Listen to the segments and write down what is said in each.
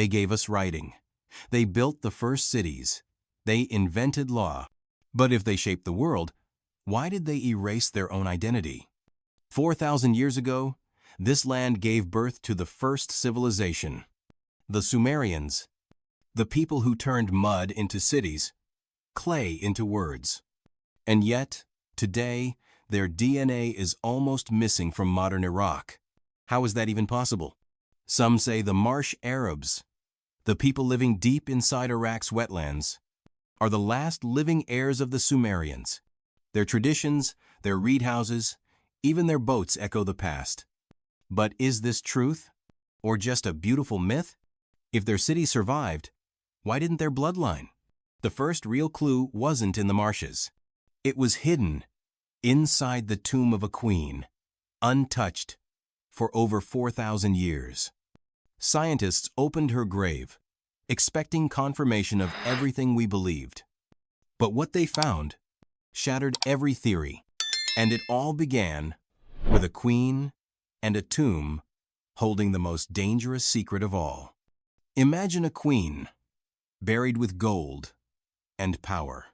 They gave us writing. They built the first cities. They invented law. But if they shaped the world, why did they erase their own identity? 4,000 years ago, this land gave birth to the first civilization, the Sumerians, the people who turned mud into cities, clay into words. And yet, today, their DNA is almost missing from modern Iraq. How is that even possible? Some say the Marsh Arabs, the people living deep inside Iraq's wetlands, are the last living heirs of the Sumerians. Their traditions, their reed houses, even their boats echo the past. But is this truth? Or just a beautiful myth? If their city survived, why didn't their bloodline? The first real clue wasn't in the marshes. It was hidden inside the tomb of a queen, untouched for over 4,000 years. Scientists opened her grave, expecting confirmation of everything we believed. But what they found shattered every theory, and it all began with a queen and a tomb holding the most dangerous secret of all. Imagine a queen buried with gold and power.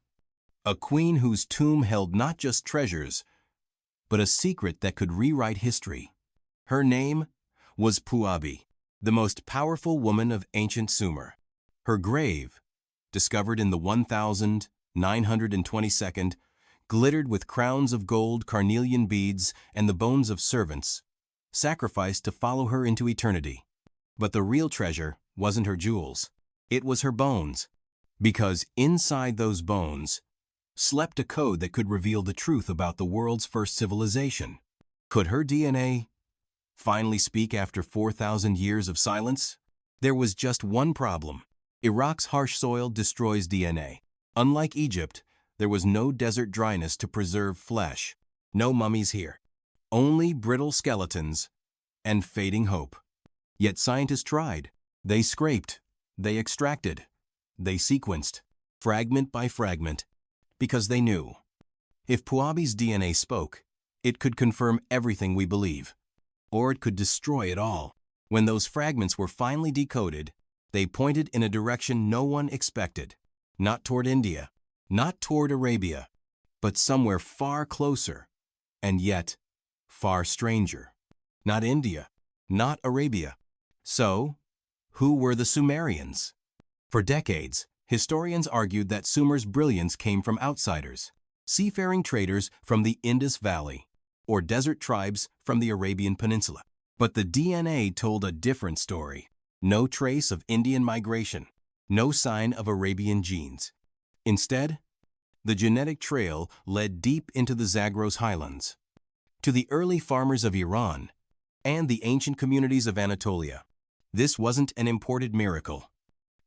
A queen whose tomb held not just treasures, but a secret that could rewrite history. Her name was Puabi, the most powerful woman of ancient Sumer. Her grave, discovered in the 1922nd, glittered with crowns of gold, carnelian beads, and the bones of servants, sacrificed to follow her into eternity. But the real treasure wasn't her jewels. It was her bones, because inside those bones slept a code that could reveal the truth about the world's first civilization. Could her DNA finally speak after 4,000 years of silence? There was just one problem. Iraq's harsh soil destroys DNA. Unlike Egypt, there was no desert dryness to preserve flesh. No mummies here. Only brittle skeletons and fading hope. Yet scientists tried. They scraped. They extracted. They sequenced, fragment by fragment, because they knew if Puabi's DNA spoke, it could confirm everything we believe, or it could destroy it all. When those fragments were finally decoded, they pointed in a direction no one expected. Not toward India, not toward Arabia, but somewhere far closer, and yet far stranger. Not India, not Arabia. So, who were the Sumerians? For decades, historians argued that Sumer's brilliance came from outsiders, seafaring traders from the Indus Valley, or desert tribes from the Arabian Peninsula. But the DNA told a different story. No trace of Indian migration, no sign of Arabian genes. Instead, the genetic trail led deep into the Zagros highlands, to the early farmers of Iran, and the ancient communities of Anatolia. This wasn't an imported miracle.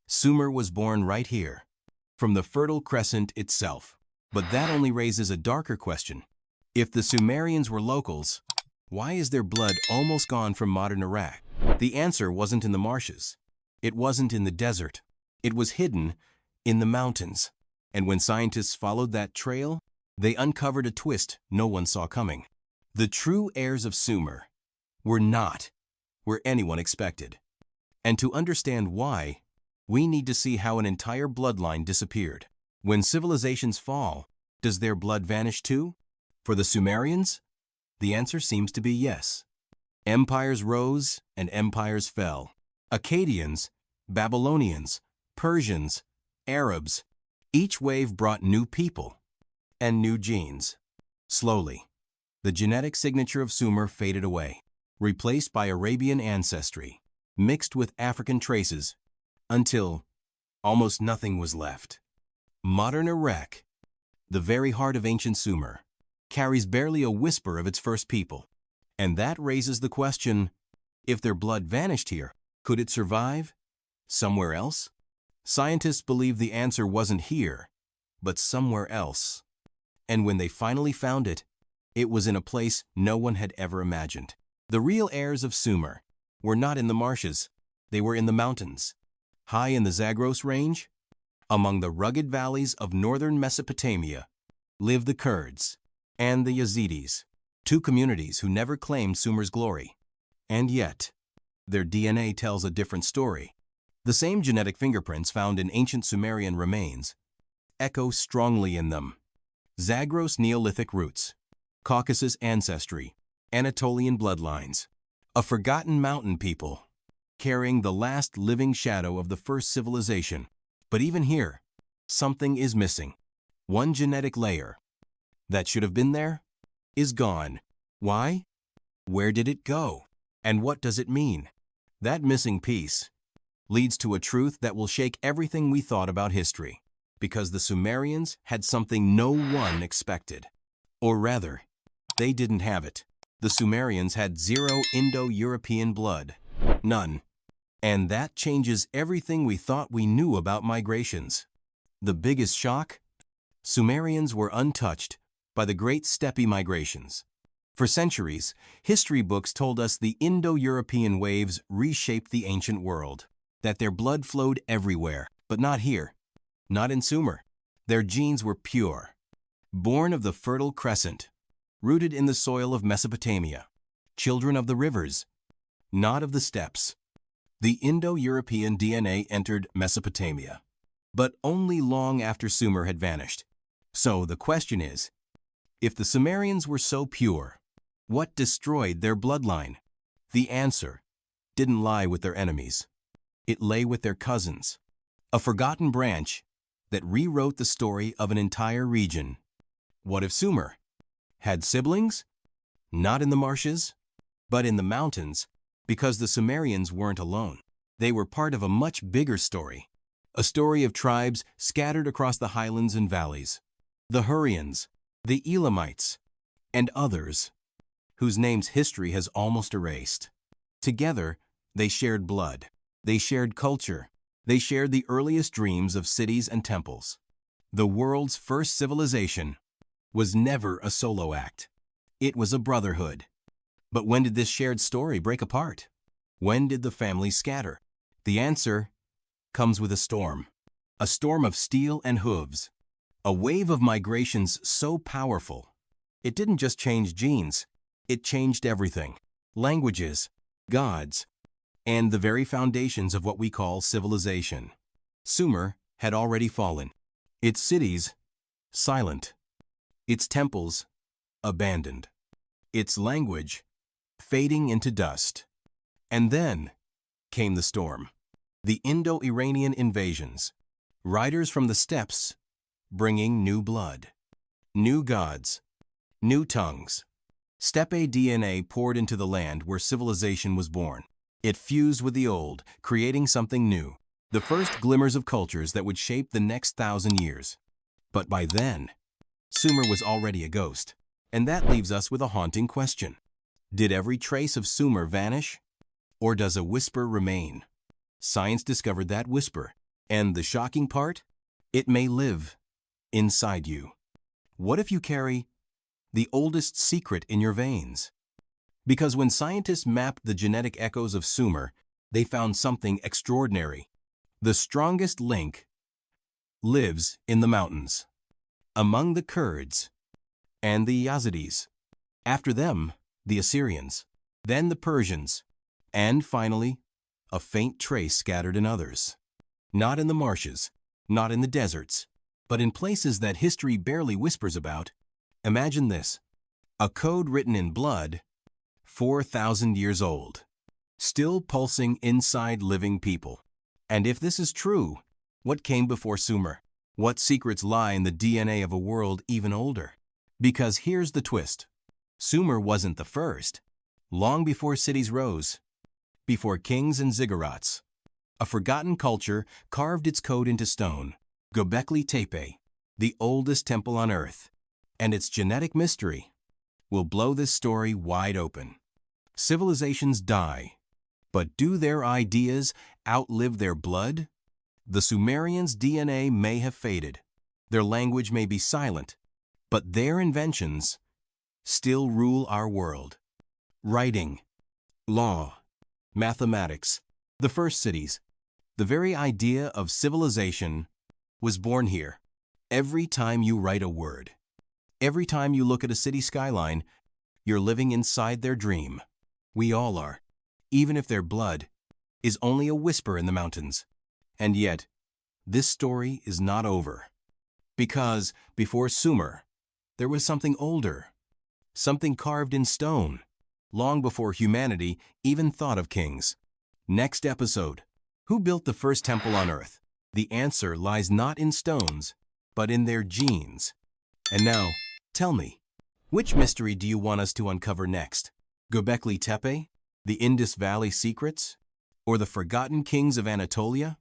Sumer was born right here, from the Fertile Crescent itself. But that only raises a darker question. If the Sumerians were locals, why is their blood almost gone from modern Iraq? The answer wasn't in the marshes. It wasn't in the desert. It was hidden in the mountains. And when scientists followed that trail, they uncovered a twist no one saw coming. The true heirs of Sumer were not where anyone expected. And to understand why, we need to see how an entire bloodline disappeared. When civilizations fall, does their blood vanish too? For the Sumerians, the answer seems to be yes. Empires rose and empires fell. Akkadians, Babylonians, Persians, Arabs, each wave brought new people and new genes. Slowly, the genetic signature of Sumer faded away, replaced by Arabian ancestry, mixed with African traces, until almost nothing was left. Modern Iraq, the very heart of ancient Sumer, carries barely a whisper of its first people. And that raises the question, if their blood vanished here, could it survive somewhere else? Scientists believe the answer wasn't here, but somewhere else. And when they finally found it, it was in a place no one had ever imagined. The real heirs of Sumer were not in the marshes, they were in the mountains. High in the Zagros range, among the rugged valleys of northern Mesopotamia, live the Kurds and the Yazidis, two communities who never claimed Sumer's glory. And yet, their DNA tells a different story. The same genetic fingerprints found in ancient Sumerian remains echo strongly in them. Zagros Neolithic roots, Caucasus ancestry, Anatolian bloodlines, a forgotten mountain people, carrying the last living shadow of the first civilization. But even here, something is missing. One genetic layer that should have been there is gone. Why? Where did it go? And what does it mean? That missing piece leads to a truth that will shake everything we thought about history. Because the Sumerians had something no one expected. Or rather, they didn't have it. The Sumerians had zero Indo-European blood. None. And that changes everything we thought we knew about migrations. The biggest shock? Sumerians were untouched by the great steppe migrations. For centuries, history books told us the Indo-European waves reshaped the ancient world, that their blood flowed everywhere, but not here. Not in Sumer. Their genes were pure, born of the Fertile Crescent, rooted in the soil of Mesopotamia, children of the rivers, not of the steppes. The Indo-European DNA entered Mesopotamia, but only long after Sumer had vanished. So the question is, if the Sumerians were so pure, what destroyed their bloodline? The answer didn't lie with their enemies. It lay with their cousins, a forgotten branch that rewrote the story of an entire region. What if Sumer had siblings? Not in the marshes, but in the mountains, because the Sumerians weren't alone. They were part of a much bigger story, a story of tribes scattered across the highlands and valleys. The Hurrians, the Elamites, and others, whose names history has almost erased. Together, they shared blood. They shared culture. They shared the earliest dreams of cities and temples. The world's first civilization was never a solo act. It was a brotherhood. But when did this shared story break apart? When did the families scatter? The answer comes with a storm of steel and hooves, a wave of migrations so powerful. It didn't just change genes, it changed everything. Languages, gods, and the very foundations of what we call civilization. Sumer had already fallen. Its cities, silent. Its temples, abandoned. Its language, fading into dust. And then came the storm. The Indo-Iranian invasions. Riders from the steppes, bringing new blood. New gods. New tongues. Steppe DNA poured into the land where civilization was born. It fused with the old, creating something new, the first glimmers of cultures that would shape the next 1,000 years. But by then, Sumer was already a ghost. And that leaves us with a haunting question. Did every trace of Sumer vanish? Or does a whisper remain? Science discovered that whisper. And the shocking part? It may live inside you. What if you carry the oldest secret in your veins? Because when scientists mapped the genetic echoes of Sumer, they found something extraordinary. The strongest link lives in the mountains, among the Kurds and the Yazidis. After them, the Assyrians, then the Persians, and finally, a faint trace scattered in others. Not in the marshes, not in the deserts, but in places that history barely whispers about. Imagine this: a code written in blood, 4,000 years old, still pulsing inside living people. And if this is true, what came before Sumer? What secrets lie in the DNA of a world even older? Because here's the twist. Sumer wasn't the first. Long before cities rose, before kings and ziggurats, a forgotten culture carved its code into stone. Göbekli Tepe, the oldest temple on earth, and its genetic mystery will blow this story wide open. Civilizations die, but do their ideas outlive their blood? The Sumerians' DNA may have faded. Their language may be silent, but their inventions still rule our world. Writing, law, mathematics, the first cities, the very idea of civilization was born here. Every time you write a word, every time you look at a city skyline, you're living inside their dream. We all are, even if their blood is only a whisper in the mountains. And yet, this story is not over. Because before Sumer, there was something older, something carved in stone, long before humanity even thought of kings. Next episode, who built the first temple on Earth? The answer lies not in stones, but in their genes. And now, tell me, which mystery do you want us to uncover next? Göbekli Tepe? The Indus Valley secrets? Or the forgotten kings of Anatolia?